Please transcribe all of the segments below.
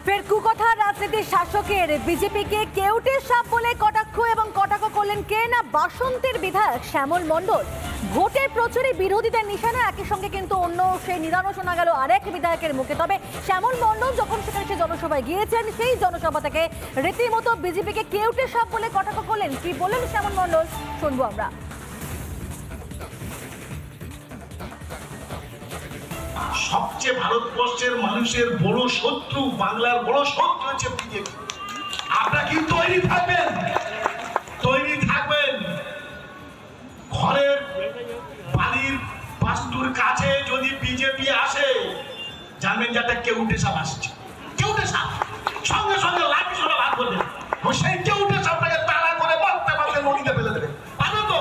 ফের কুকথা রাজনীতির শাসকের বিজেপিকে কেউটে সাপ বলে কটাক্ষ এবং কটাক্ষ করলেন কে না বাসন্তীর বিধায়ক শ্যামল মণ্ডল। ভোটের প্রচারে বিরোধীদের নিশানা, একই সঙ্গে কিন্তু অন্য সেই নিদানও শোনা গেল আরেক বিধায়কের মুখে। তবে শ্যামল মণ্ডল যখন সেখানে সে জনসভায় গিয়েছেন, সেই জনসভা থেকে রীতিমতো বিজেপিকে কেউটে সাপ বলে কটাক্ষ করলেন। কি বললেন শ্যামল মণ্ডল শুনবো আমরা। সবচেয়ে ভারতবর্ষের মানুষের বড় শত্রু, বাংলার বড় শত্রু হচ্ছে বিজেপি। আপনারা কি তৈরি থাকবেন? ঘরের বাড়ির বাস্তুর কাছে যদি বিজেপি আসে, জানবেন যে একটা কেউটে সাপ আসছে। কেউটে সাপ সঙ্গে সঙ্গে লাঠি সোনা ভাগ করবেন, সেই কেউটে সাপটাকে তাড়া করে মারতে মারতে নদীতে ফেলে দেবে। পাবে তো?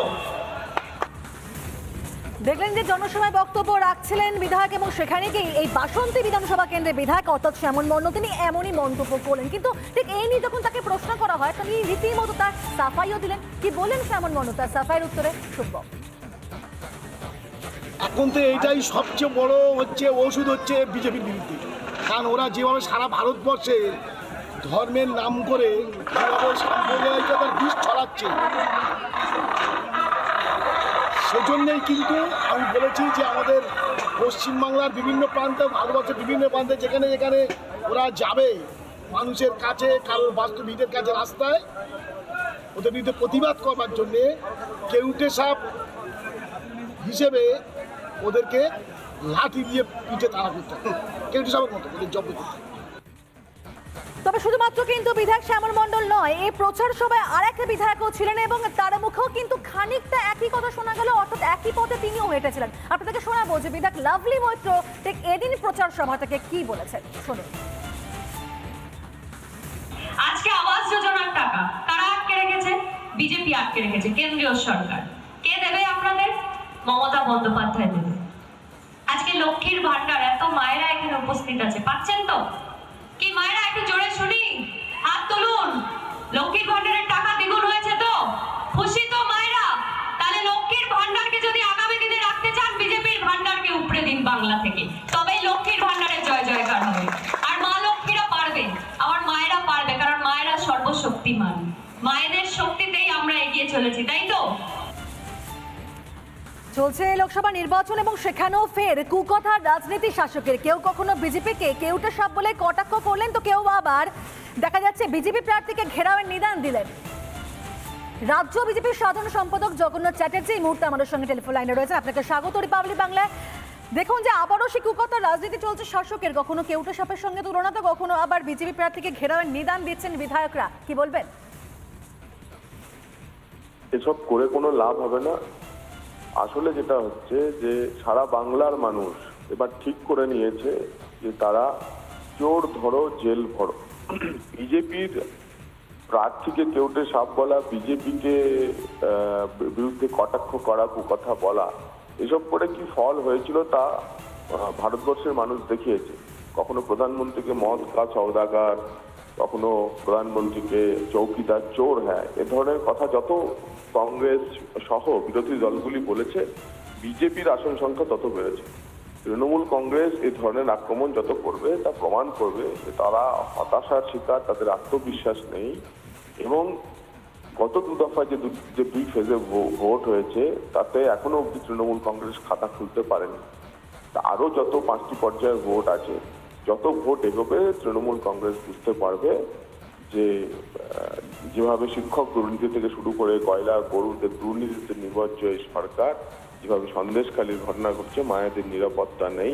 দেখলেন যে জনসভায় বক্তব্য রাখছিলেন বিধায়ক, এবং সেখানে গিয়ে এই বাসন্তী বিধানসভা কেন্দ্রের বিধায়ক অর্থাৎ শ্যামল মণ্ডল তিনি এমনই মন্তব্য করলেন। কিন্তু ঠিক এই নিয়ে যখন তাকে প্রশ্ন করা হয়, তিনি রীতিমতো তার সাফাইও দিলেন। কি বললেন শ্যামল মণ্ডল তার সাফাইয়ের উত্তরে শুনব। এখন তো এইটাই সবচেয়ে বড় ওষুধ হচ্ছে বিজেপির বিরুদ্ধে। কারণ ওরা যেভাবে সারা ভারতবর্ষে ধর্মের নাম করে যেভাবে সাম্প্রদায়িকতার বিষ ছড়াচ্ছে, সেজন্যই কিন্তু আমি বলেছি যে আমাদের পশ্চিমবাংলার বিভিন্ন প্রান্তে, ভারতবর্ষের বিভিন্ন প্রান্তে যেখানে যেখানে ওরা যাবে মানুষের কাছে, কারোর বাস্তুবিদের কাছে, রাস্তায় ওদের বিরুদ্ধে প্রতিবাদ করবার জন্যে কেউটে সাপ হিসেবে ওদেরকে লাঠি দিয়ে পিঠে তাড়া করতে হবে, কেউটে সাপের মতো ওদের জব্দ করতে হবে। তবে শুধুমাত্র কিন্তু বিধায়ক শ্যামল মণ্ডল নয়, এই প্রচার সভায় আরেক বিধায়কও ছিলেন এবং তার মুখেও কিন্তু খানিকটা একই কথা শোনা গেল, অর্থাৎ একই পথে তিনিও হেঁটেছিলেন। আপনাদেরকে শোনাবো যে বিধায়ক লাভলি মৈত্র ঠিক এদিন প্রচার সভা থেকে কি বলেছেন, শুনুন। আজকে আবাস যোজনার টাকা কারা আটকে রেখেছে? বিজেপি আটকে রেখেছে, কেন্দ্রীয় সরকার। কে দেবে আপনাদের? মমতা বন্দ্যোপাধ্যায় দেবে। আজকে লক্ষ্মীর ভান্ডার, এত মায়েরা এখানে উপস্থিত আছে, পাচ্ছেন তো? কি মায়েরা একটু জোরে শুনি, হাত তুলুন। লক্ষ্মীর ভান্ডারের টাকা দ্বিগুণ হয়েছে তো? খুশি তো মায়েরা? তাহলে লক্ষ্মীর ভান্ডারকে যদি আগামী দিনে রাখতে চান, বিজেপির ভান্ডারকে উপড়ে দিন বাংলা থেকে, তবেই লক্ষ্মীর ভান্ডারের জয় জয়কার হবে। আর মা লক্ষ্মীরা পারবে, আমার মায়েরা পারবে, কারণ মায়েরা সর্বশক্তিমান। মায়েদের শক্তিতেই আমরা এগিয়ে চলেছি, তাই তো? চলছে লোকসভা নির্বাচন এবং সেখানেও ফের কুকথা রাজনীতি শাসকের। কেউ কখনো বিজেপিকে কেউটে সাপ বলে কটাক্ষ করলেন, তো কেউ আবার দেখা যাচ্ছে বিজেপি প্রার্থীকে ঘেরাওয়ের নিদান দিলেন। রাজ্য বিজেপির সাধারণ সম্পাদক জগন্নাথ চ্যাটার্জি এই মুহূর্তে আমাদের সঙ্গে টেলিফোন লাইনে রয়েছে। আপনাকে স্বাগত রিপাবলিক বাংলায়। দেখুন যে আবারও সে কুকথা রাজনীতি চলছে শাসকের, কখনো কেউটে সাপের সঙ্গে তুলনা, তো কখনো আবার বিজেপি প্রার্থীকে ঘেরাওয়ের নিদান দিচ্ছেন বিধায়করা। কি বলবেন? এসব করে কোনো লাভ হবে না। আসলে যেটা হচ্ছে যে সারা বাংলার মানুষ এবার ঠিক করে নিয়েছে যে তারা চোর ধরো জেল ভরো। বিজেপির প্রার্থীকে কেউটে সাপ বলা, বিজেপিকে বিরুদ্ধে কটাক্ষ করা, কুকথা বলা, এসব করে কি ফল হয়েছিল তা ভারতবর্ষের মানুষ দেখিয়েছে। কখনো প্রধানমন্ত্রীকে মদ কা সওদাগার, কখনো প্রধানমন্ত্রীকে চৌকিদার, চোর। হ্যাঁ, এ ধরনের কথা যত কংগ্রেস সহ বিরোধী দলগুলি বলেছে, বিজেপির আসন সংখ্যা তত বেড়েছে। তৃণমূল কংগ্রেস এই ধরনের আক্রমণ যত করবে, তা প্রমাণ করবে যে তারা হতাশার শিকার, তাদের আত্মবিশ্বাস নেই। এবং গত দু দফায় যে দুই ফেজে ভোট হয়েছে, তাতে এখনো অব্দি তৃণমূল কংগ্রেস খাতা খুলতে পারেনি। তা আরো যত 5টি পর্যায়ের ভোট আছে, যত ভোট এগোবে তৃণমূল কংগ্রেস বুঝতে পারবে যে যেভাবে শিক্ষক দুর্নীতি থেকে শুরু করে কয়লা গরুদের দুর্নীতিতে নিমজ্জ এই সরকার, যেভাবে সন্দেশখালীর ঘটনা ঘটছে, মায়েদের নিরাপত্তা নেই,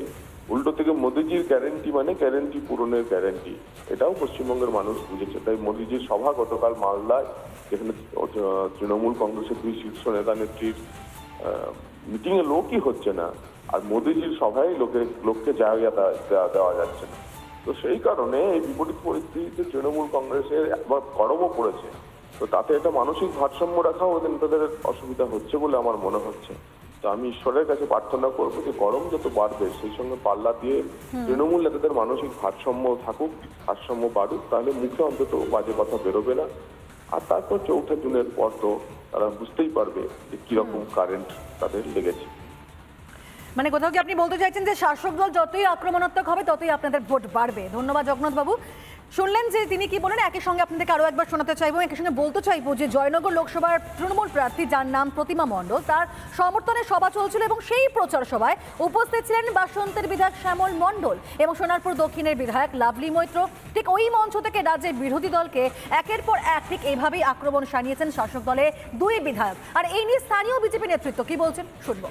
উল্টো থেকে মোদিজির গ্যারেন্টি মানে গ্যারেন্টি পূরণের গ্যারেন্টি, এটাও পশ্চিমবঙ্গের মানুষ বুঝেছে। তাই মোদিজির সভা গতকাল মালদায়, যেখানে তৃণমূল কংগ্রেসের 2 শীর্ষ নেতা নেত্রীর মিটিং এ লোকই হচ্ছে না, আর মোদিজির সভায় লোককে জায়গা দেওয়া যাচ্ছে না। তো সেই কারণে এই বিপরীত পরিস্থিতিতে তৃণমূল কংগ্রেসের একবার গরমও পড়েছে। তো তাতে একটা মানসিক ভারসাম্য রাখাও ওদের নেতাদের অসুবিধা হচ্ছে বলে আমার মনে হচ্ছে। তো আমি ঈশ্বরের কাছে প্রার্থনা করবো যে গরম যত বাড়বে, সেই সঙ্গে পাল্লা দিয়ে তৃণমূল নেতাদের মানসিক ভারসাম্য থাকুক, ভারসাম্য বাড়ুক, তাহলে মুখে অন্তত বাজে কথা বেরোবে না। আর তারপর 4 জুনের পর তো তারা বুঝতেই পারবে যে কিরকম কারেন্ট তাদের লেগেছে। মানে কোথাও কি আপনি বলতে চাইছেন যে শাসক দল যতই আক্রমণাত্মক হবে ততই আপনাদের ভোট বাড়বে? ধন্যবাদ জগন্নাথ বাবু। শুনলেন যে তিনি কি বলেন, একই সঙ্গে আপনাদেরকে আরো একবার শোনাতে চাইবো, একই সঙ্গে বলতে চাইবো যে জয়নগর লোকসভার তৃণমূল প্রার্থী যার নাম প্রতিমা মণ্ডল, তার সমর্থনে সভা চলছিল এবং সেই প্রচার সভায় উপস্থিত ছিলেন বাসন্তের বিধায়ক শ্যামল মণ্ডল এবং সোনারপুর দক্ষিণের বিধায়ক লাভলি মৈত্র। ঠিক ওই মঞ্চ থেকে রাজ্যের বিরোধী দলকে একের পর এক ঠিক এইভাবেই আক্রমণ সানিয়েছেন শাসক দলের দুই বিধায়ক। আর এই নিয়ে স্থানীয় বিজেপি নেতৃত্ব কি বলছেন শুনবো।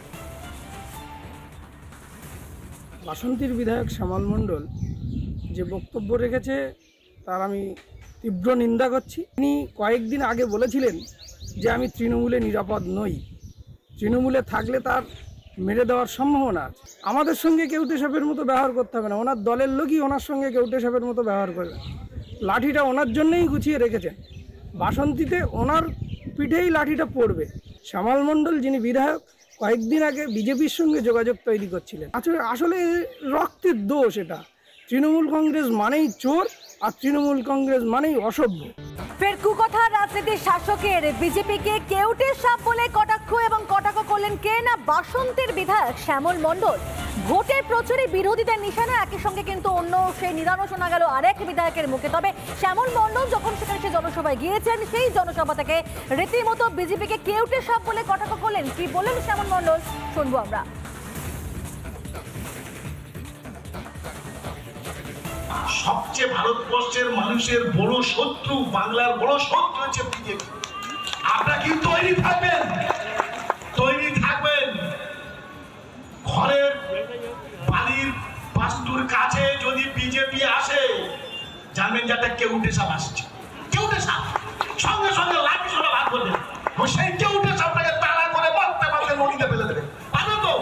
বাসন্তীর বিধায়ক শ্যামল মণ্ডল যে বক্তব্য রেখেছে তার আমি তীব্র নিন্দা করছি। তিনি কয়েকদিন আগে বলেছিলেন যে আমি তৃণমূলে নিরাপদ নই, তৃণমূলে থাকলে তার মেরে দেওয়ার সম্ভাবনা আছে। আমাদের সঙ্গে কেউটে সাপের মতো ব্যবহার করতে হবে না, ওনার দলের লোকই ওনার সঙ্গে কেউটে সাপের মতো ব্যবহার করবে। লাঠিটা ওনার জন্যই গুছিয়ে রেখেছেন, বাসন্তীতে ওনার পিঠেই লাঠিটা পড়বে। শ্যামল মণ্ডল যিনি বিধায়ক কয়েকদিন আগে বিজেপির সঙ্গে যোগাযোগ তৈরি করছিলেন। আসলে রক্তের দোষ এটা। তৃণমূল কংগ্রেস মানেই চোর আর তৃণমূল কংগ্রেস মানেই অসভ্য। ফের কুকথার রাজনীতির শাসকের বিজেপিকে কেউটে সাপ বলে কটাক্ষ এবং কটাক্ষ করলেন কে না বাসন্তের বিধায়ক শ্যামল মণ্ডল। ভোটের প্রচারে বিরোধীদের নিশানা, একই সঙ্গে কিন্তু অন্য সেই নিদানও শোনা গেল আরেক বিধায়কের মুখে। তবে শ্যামল মণ্ডল যখন সেখানে সে জনসভায় গিয়েছেন, সেই জনসভা থেকে রীতিমতো বিজেপিকে কেউটে সাপ বলে কটাক্ষ করলেন। কি বললেন শ্যামল মণ্ডল শুনবো আমরা। সবচেয়ে ভারতবর্ষের মানুষের বড় শত্রু, বাংলার বড় শত্রু হচ্ছে বিজেপি। আপনারা কি তৈরি থাকবেন? তৈরি থাকবেন। ঘরের বাড়ির বাস্তুর কাছে যদি বিজেপি আসে, জানবেন যে একটা কেউটে সাপ আসছে। কেউটে সাপ সঙ্গে সঙ্গে লাঠি সরা ভাগ করবেন, সেই কেউটে সাপটাকে তাড়া করে মারতে মারতে নদীতে ফেলে দেবে। পাবে তো?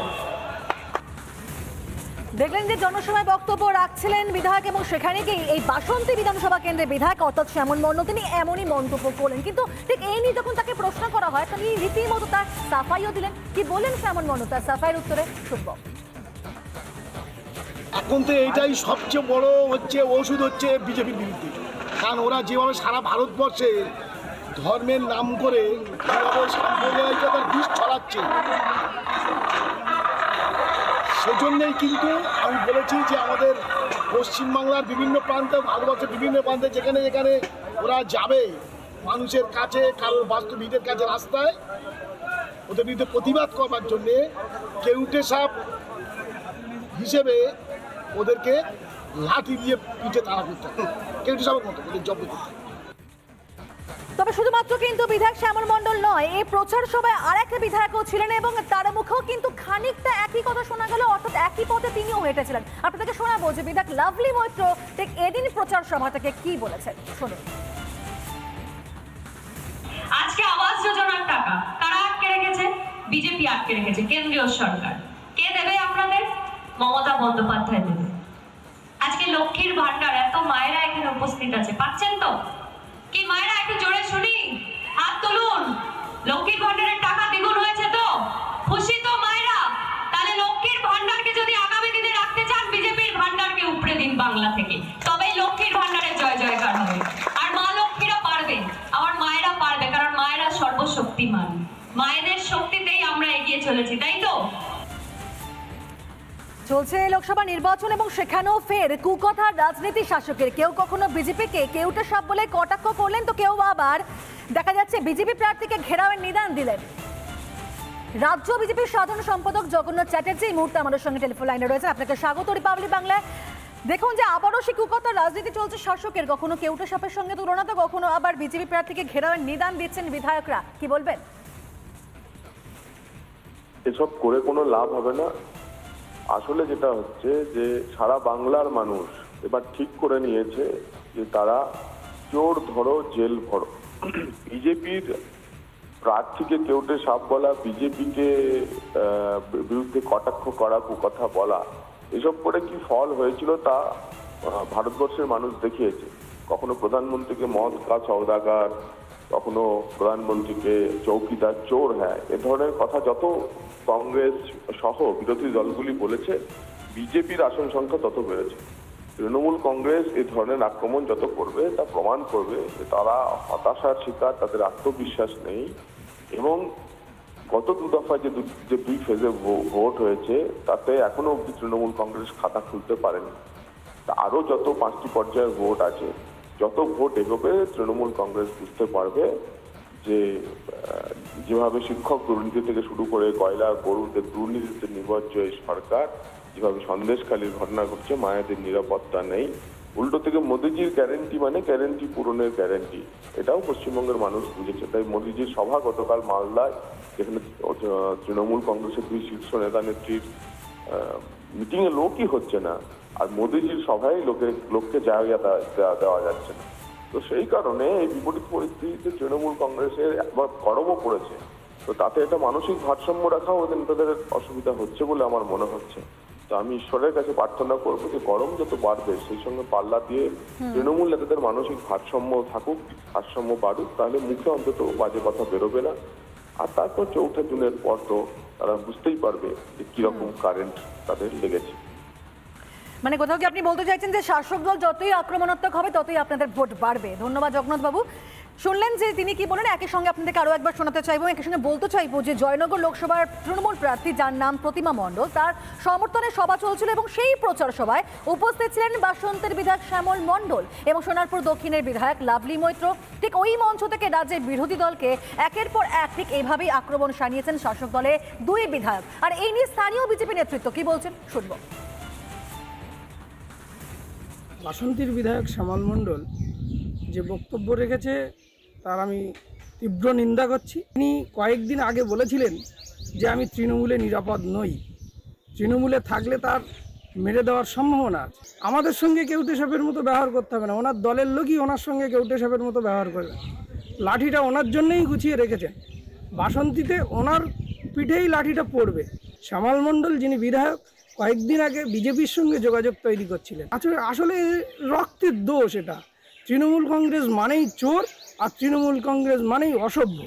দেখলেন যে জনসভায় বক্তব্য রাখছিলেন বিধায়ক এবং সেখানে গিয়ে এই বাসন্তী বিধানসভা কেন্দ্রের বিধায়ক অর্থাৎ শ্যামল মণ্ডল তিনি এমনই মন্তব্য করলেন। কিন্তু ঠিক এই নিয়ে যখন তাকে প্রশ্ন করা হয়, তিনি রীতিমতো তার সাফাইও দিলেন। কি বললেন শ্যামল মণ্ডল তার সাফাইয়ের উত্তরে শুনব। এখন তো এইটাই সবচেয়ে বড় ওষুধ হচ্ছে বিজেপির বিরুদ্ধে। কারণ ওরা যেভাবে সারা ভারতবর্ষে ধর্মের নাম করে যেভাবে সাম্প্রদায়িকতার বিষ ছড়াচ্ছে, সেজন্যই কিন্তু আমি বলেছি যে আমাদের পশ্চিমবাংলার বিভিন্ন প্রান্তে, ভারতবর্ষের বিভিন্ন প্রান্তে যেখানে যেখানে ওরা যাবে মানুষের কাছে, কারোর বাস্তুবিদের কাছে, রাস্তায় ওদের বিরুদ্ধে প্রতিবাদ করবার জন্যে কেউটে সাপ হিসেবে ওদেরকে লাঠি দিয়ে পিঠে তাড়া করতে হবে, কেউটে সাপের মতো ওদের জব্দ করতে হবে। তবে শুধুমাত্র কিন্তু বিধায়ক শ্যামল মণ্ডল নয়, এই প্রচার সভায় আরেক বিধায়কও ছিলেন এবং তার মুখেও কিন্তু খানিকটা একই কথা শোনা গেল, অর্থাৎ একই পথে তিনিও হেঁটেছিলেন। আপনাদেরকে শোনাবো যে বিধায়ক লাভলি মৈত্র ঠিক এদিন প্রচার সভা থেকে কি বলেছেন শুনুন। আজকে আবাস যোজনার টাকা কারা আটকে রেখেছে? বিজেপি আটকে রেখেছে, কেন্দ্রীয় সরকার। কে দেবে আপনাদের? মমতা বন্দ্যোপাধ্যায় দেবে। আজকে লক্ষ্মীর ভান্ডার, এত মায়েরা এখানে উপস্থিত আছে, পাচ্ছেন তো? কি মায়েরা একটু জোরে শুনি, হাত তুলুন। লক্ষ্মীর ভান্ডারের টাকা দ্বিগুণ হয়েছে তো? খুশি তো মায়েরা? তাহলে লক্ষ্মীর ভান্ডারকে যদি আগামী দিনে রাখতে চান, বিজেপির ভান্ডারকে উপড়ে দিন বাংলা থেকে, তবেই লক্ষ্মীর ভান্ডারের জয় জয়কার হবে। আর মা লক্ষ্মীরা পারবে, আমার মায়েরা পারবে, কারণ মায়েরা সর্বশক্তিমান। মায়েদের শক্তিতেই আমরা এগিয়ে চলেছি, তাই তো? চলছে লোকসভা নির্বাচন এবং সেখানেও ফের কুকথার রাজনীতি শাসকের। কেউ কখনো বিজেপিকে কেউটে সাপ বলে কটাক্ষ করলেন, তো কেউ আবার দেখা যাচ্ছে বিজেপি প্রার্থীকে ঘেরাওয়ের নিদান দিলেন। রাজ্য বিজেপির সাধারণ সম্পাদক জগন্নাথ চ্যাটার্জি এই মুহূর্তে আমাদের সঙ্গে টেলিফোন লাইনে রয়েছে। আপনাকে স্বাগত রিপাবলিক বাংলায়। দেখুন যে আবারও সেই কুকথার রাজনীতি চলছে শাসকের, কখনো কেউটে সাপের সঙ্গে তুলনা, তো কখনো আবার বিজেপি প্রার্থীকে ঘেরাওয়ের নিদান দিচ্ছেন বিধায়করা। কি বলবেন? এসব করে কোনো লাভ হবে না। আসলে যেটা হচ্ছে যে সারা বাংলার মানুষ এবার ঠিক করে নিয়েছে যে তারা চোর ধরো জেল ভরো। বিজেপির প্রার্থীকে কেউটে সাপ বলা, বিজেপিকে বিরুদ্ধে কটাক্ষ করা, কুকথা বলা, এসব করে কি ফল হয়েছিল তা ভারতবর্ষের মানুষ দেখিয়েছে। কখনো প্রধানমন্ত্রীকে মদ কা সওদাগার, কখনো প্রধানমন্ত্রীকে চৌকিদার, চোর। হ্যাঁ, এ ধরনের কথা যত কংগ্রেস সহ বিরোধী দলগুলি বলেছে, বিজেপির আসন সংখ্যা তত বেড়েছে। তৃণমূল কংগ্রেস এই ধরনের আক্রমণ যত করবে তা প্রমাণ করবে যে তারা হতাশার শিকার, তাদের আত্মবিশ্বাস নেই। এবং গত দু দফায় যে দুই ফেজে ভোট হয়েছে তাতে এখনো অব্দি তৃণমূল কংগ্রেস খাতা খুলতে পারেনি। আরো যত 5টি পর্যায়ের ভোট আছে যত ভোট এগোবে তৃণমূল কংগ্রেস বুঝতে পারবে যে যেভাবে শিক্ষক দুর্নীতি থেকে শুরু করে কয়লা গরুদের দুর্নীতিতে নিমজ্জ এই সরকার, যেভাবে সন্দেশখালীর ঘটনা ঘটছে, মায়েদের নিরাপত্তা নেই, উল্টো থেকে মোদিজির গ্যারেন্টি মানে গ্যারেন্টি পূরণের গ্যারেন্টি, এটাও পশ্চিমবঙ্গের মানুষ বুঝেছে। তাই মোদিজির সভা গতকাল মালদায়, যেখানে তৃণমূল কংগ্রেসের 2 শীর্ষ নেতা নেত্রীর মিটিংয়ে লোকই হচ্ছে না, আর মোদিজির সভায় লোককে জায়গা দেওয়া যাচ্ছে না। তো সেই কারণে এই বিপরীত পরিস্থিতিতে তৃণমূল কংগ্রেসের একবার গরমও পড়েছে। তো তাতে একটা মানসিক ভারসাম্য রাখাও তাদের অসুবিধা হচ্ছে বলে আমার মনে হচ্ছে। তো আমি ঈশ্বরের কাছে প্রার্থনা করবো যে গরম যত বাড়বে সেই সঙ্গে পাল্লা দিয়ে তৃণমূল নেতাদের মানসিক ভারসাম্য থাকুক, ভারসাম্য বাড়ুক, তাহলে মুখে অন্তত বাজে কথা বেরোবে না। আর তারপর 4 জুনের পর তো তারা বুঝতেই পারবে যে কিরকম কারেন্ট তাদের লেগেছে। মানে কোথাও কি আপনি বলতে চাইছেন যে শাসক দল যতই আক্রমণাত্মক হবে ততই আপনাদের ভোট বাড়বে? ধন্যবাদ জগন্নাথ বাবু। শুনলেন যে তিনি কি বলেন, একই সঙ্গে আপনাদেরকে আরও একবার শোনাতে চাইবো, একই সঙ্গে বলতে চাইবো যে জয়নগর লোকসভার তৃণমূল প্রার্থী যার নাম প্রতিমা মণ্ডল, তার সমর্থনে সভা চলছিল এবং সেই প্রচার সভায় উপস্থিত ছিলেন বাসন্তের বিধায়ক শ্যামল মণ্ডল এবং সোনারপুর দক্ষিণের বিধায়ক লাভলি মৈত্র। ঠিক ওই মঞ্চ থেকে রাজ্যের বিরোধী দলকে একের পর এক ঠিক এইভাবেই আক্রমণ সানিয়েছেন শাসক দলের 2 বিধায়ক। আর এই নিয়ে স্থানীয় বিজেপি নেতৃত্ব কি বলছেন শুনবো। বাসন্তীর বিধায়ক শ্যামল মণ্ডল যে বক্তব্য রেখেছে তার আমি তীব্র নিন্দা করছি। তিনি কয়েকদিন আগে বলেছিলেন যে আমি তৃণমূলে নিরাপদ নই, তৃণমূলে থাকলে তার মেরে দেওয়ার সম্ভাবনা আছে। আমাদের সঙ্গে কেউটে সাপের মতো ব্যবহার করতে হবে না, ওনার দলের লোকই ওনার সঙ্গে কেউটে সাপের মতো ব্যবহার করবে। লাঠিটা ওনার জন্যই গুছিয়ে রেখেছেন, বাসন্তীতে ওনার পিঠেই লাঠিটা পড়বে। শ্যামল মণ্ডল যিনি বিধায়ক, কয়েকদিন আগে বিজেপির সঙ্গে যোগাযোগ তৈরি করছিলেন। আসলে রক্তের দোষ এটা। তৃণমূল কংগ্রেস মানেই চোর, আর তৃণমূল কংগ্রেস মানেই অসভ্য।